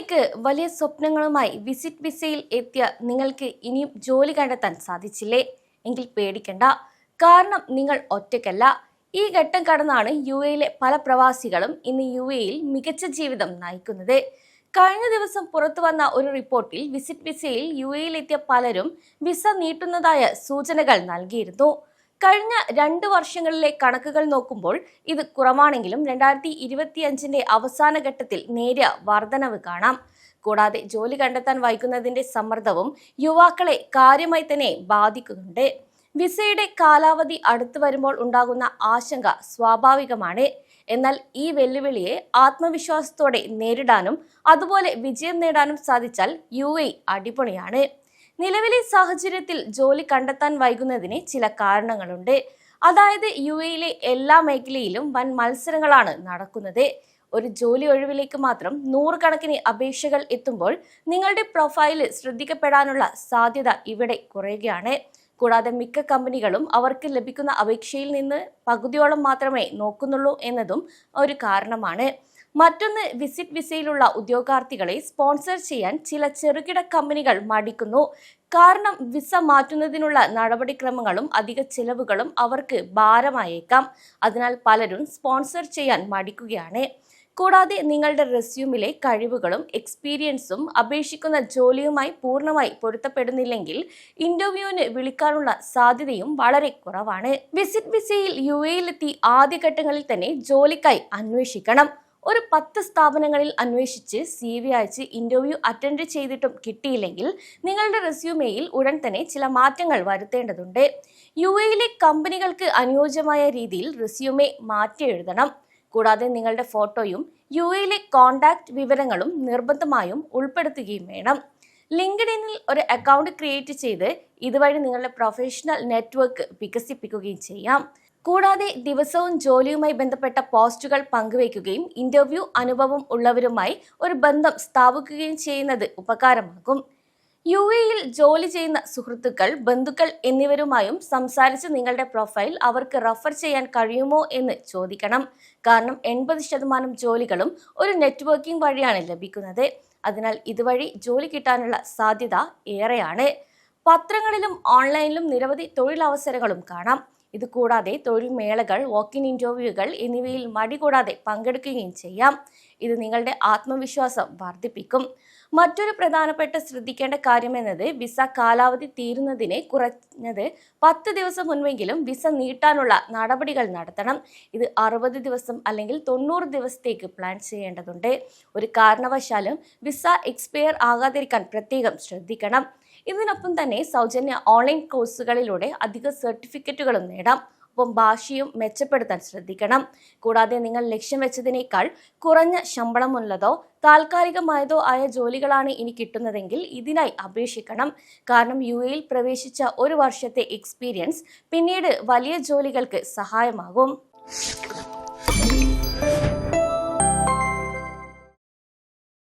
യിലേക്ക് വലിയ സ്വപ്നങ്ങളുമായി വിസിറ്റ് വിസയിൽ എത്തിയ നിങ്ങൾക്ക് ഇനിയും ജോലി കണ്ടെത്താൻ സാധിച്ചില്ലേ? എങ്കിൽ പേടിക്കണ്ട. കാരണം നിങ്ങൾ ഒറ്റയ്ക്കല്ല. ഈ ഘട്ടം കടന്നാണ് യിലെ പല പ്രവാസികളും ഇന്ന് യിൽ മികച്ച ജീവിതം നയിക്കുന്നത്. കഴിഞ്ഞ ദിവസം പുറത്തു വന്ന ഒരു റിപ്പോർട്ടിൽ വിസിറ്റ് വിസയിൽ യിലെത്തിയ പലരും വിസ നീട്ടുന്നതായ സൂചനകൾ നൽകിയിരുന്നു. കഴിഞ്ഞ 2 വർഷങ്ങളിലെ കണക്കുകൾ നോക്കുമ്പോൾ ഇത് കുറവാണെങ്കിലും 2025 അവസാന ഘട്ടത്തിൽ നേരിയ വർധനവ് കാണാം. കൂടാതെ ജോലി കണ്ടെത്താൻ വൈകുന്നതിന്റെ സമ്മർദ്ദവും യുവാക്കളെ കാര്യമായി തന്നെ ബാധിക്കുന്നുണ്ട്. വിസയുടെ കാലാവധി അടുത്തു വരുമ്പോൾ ഉണ്ടാകുന്ന ആശങ്ക സ്വാഭാവികമാണ്. എന്നാൽ ഈ വെല്ലുവിളിയെ ആത്മവിശ്വാസത്തോടെ നേരിടാനും അതുപോലെ വിജയം നേടാനും സാധിച്ചാൽ അടിപൊളിയാണ്. നിലവിലെ സാഹചര്യത്തിൽ ജോലി കണ്ടെത്താൻ വൈകുന്നതിന് ചില കാരണങ്ങളുണ്ട്. അതായത് യിലെ എല്ലാ മേഖലയിലും വൻ മത്സരങ്ങളാണ് നടക്കുന്നത്. ഒരു ജോലി ഒഴിവിലേക്ക് മാത്രം 100 കണക്കിന് അപേക്ഷകൾ എത്തുമ്പോൾ നിങ്ങളുടെ പ്രൊഫൈല് ശ്രദ്ധിക്കപ്പെടാനുള്ള സാധ്യത ഇവിടെ കുറയുകയാണ്. കൂടാതെ മിക്ക കമ്പനികളും അവർക്ക് ലഭിക്കുന്ന അപേക്ഷയിൽ നിന്ന് പകുതിയോളം മാത്രമേ നോക്കുന്നുള്ളൂ എന്നതും ഒരു കാരണമാണ്. മറ്റൊന്ന്, വിസിറ്റ് വിസയിലുള്ള ഉദ്യോഗാർത്ഥികളെ സ്പോൺസർ ചെയ്യാൻ ചില ചെറുകിട കമ്പനികൾ മടിക്കുന്നു. കാരണം വിസ മാറ്റുന്നതിനുള്ള നടപടിക്രമങ്ങളും അധിക ചിലവുകളും അവർക്ക് ഭാരമായേക്കാം. അതിനാൽ പലരും സ്പോൺസർ ചെയ്യാൻ മടിക്കുകയാണ്. കൂടാതെ നിങ്ങളുടെ റെസ്യൂമിലെ കഴിവുകളും എക്സ്പീരിയൻസും അപേക്ഷിക്കുന്ന ജോലിയുമായി പൂർണ്ണമായി പൊരുത്തപ്പെടുന്നില്ലെങ്കിൽ ഇന്റർവ്യൂവിന് വിളിക്കാനുള്ള സാധ്യതയും വളരെ കുറവാണ്. വിസിറ്റ് വിസയിൽ യിലെത്തി ആദ്യഘട്ടങ്ങളിൽ തന്നെ ജോലിക്കായി അന്വേഷിക്കണം. ഒരു 10 സ്ഥാപനങ്ങളിൽ അന്വേഷിച്ച് CV അയച്ച് ഇന്റർവ്യൂ അറ്റൻഡ് ചെയ്തിട്ടും കിട്ടിയില്ലെങ്കിൽ നിങ്ങളുടെ റെസ്യൂമെയിൽ ഉടൻ തന്നെ ചില മാറ്റങ്ങൾ വരുത്തേണ്ടതുണ്ട്. യിലെ കമ്പനികൾക്ക് അനുയോജ്യമായ രീതിയിൽ റെസ്യൂമെ മാറ്റി എഴുതണം. കൂടാതെ നിങ്ങളുടെ ഫോട്ടോയും യിലെ കോണ്ടാക്ട് വിവരങ്ങളും നിർബന്ധമായും ഉൾപ്പെടുത്തുകയും വേണം. ലിങ്ക്ഡിനിൽ ഒരു അക്കൗണ്ട് ക്രിയേറ്റ് ചെയ്ത് ഇതുവഴി നിങ്ങളുടെ പ്രൊഫഷണൽ നെറ്റ്വർക്ക് വികസിപ്പിക്കുകയും ചെയ്യാം. കൂടാതെ ദിവസവും ജോലിയുമായി ബന്ധപ്പെട്ട പോസ്റ്റുകൾ പങ്കുവയ്ക്കുകയും ഇന്റർവ്യൂ അനുഭവം ഉള്ളവരുമായി ഒരു ബന്ധം സ്ഥാപിക്കുകയും ചെയ്യുന്നത് ഉപകാരമാകും. യിൽ ജോലി ചെയ്യുന്ന സുഹൃത്തുക്കൾ, ബന്ധുക്കൾ എന്നിവരുമായും സംസാരിച്ച് നിങ്ങളുടെ പ്രൊഫൈൽ അവർക്ക് റെഫർ ചെയ്യാൻ കഴിയുമോ എന്ന് ചോദിക്കണം. കാരണം 80% ജോലികളും ഒരു നെറ്റ്വർക്കിംഗ് വഴിയാണ് ലഭിക്കുന്നത്. അതിനാൽ ഇതുവഴി ജോലി കിട്ടാനുള്ള സാധ്യത ഏറെയാണ്. പത്രങ്ങളിലും ഓൺലൈനിലും നിരവധി തൊഴിലവസരങ്ങളും കാണാം. ഇത് കൂടാതെ തൊഴിൽ മേളകൾ, വാക്ക് ഇൻ ഇന്റർവ്യൂകൾ എന്നിവയിൽ മടി കൂടാതെ പങ്കെടുക്കുകയും ചെയ്യാം. ഇത് നിങ്ങളുടെ ആത്മവിശ്വാസം വർദ്ധിപ്പിക്കും. മറ്റൊരു പ്രധാനപ്പെട്ട ശ്രദ്ധിക്കേണ്ട കാര്യം എന്നത് വിസ കാലാവധി തീരുന്നതിന് കുറഞ്ഞത് 10 ദിവസം മുൻപെങ്കിലും വിസ നീട്ടാനുള്ള നടപടികൾ നടത്തണം. ഇത് 60 ദിവസം അല്ലെങ്കിൽ 90 ദിവസത്തേക്ക് പ്ലാൻ ചെയ്യേണ്ടതുണ്ട്. ഒരു കാരണവശാലും വിസ എക്സ്പയർ ആകാതിരിക്കാൻ പ്രത്യേകം ശ്രദ്ധിക്കണം. ഇതിനൊപ്പം തന്നെ സൗജന്യ ഓൺലൈൻ കോഴ്സുകളിലൂടെ അധിക സർട്ടിഫിക്കറ്റുകളും നേടാം. ഒപ്പം ഭാഷയും മെച്ചപ്പെടുത്താൻ ശ്രദ്ധിക്കണം. കൂടാതെ നിങ്ങൾ ലക്ഷ്യം വെച്ചതിനേക്കാൾ കുറഞ്ഞ ശമ്പളമുള്ളതോ താൽക്കാലികമായതോ ആയ ജോലികളാണ് ഇനി കിട്ടുന്നതെങ്കിൽ ഇതിനായി അപേക്ഷിക്കണം. കാരണം യിൽ പ്രവേശിച്ച 1 വർഷത്തെ എക്സ്പീരിയൻസ് പിന്നീട് വലിയ ജോലികൾക്ക് സഹായമാകും.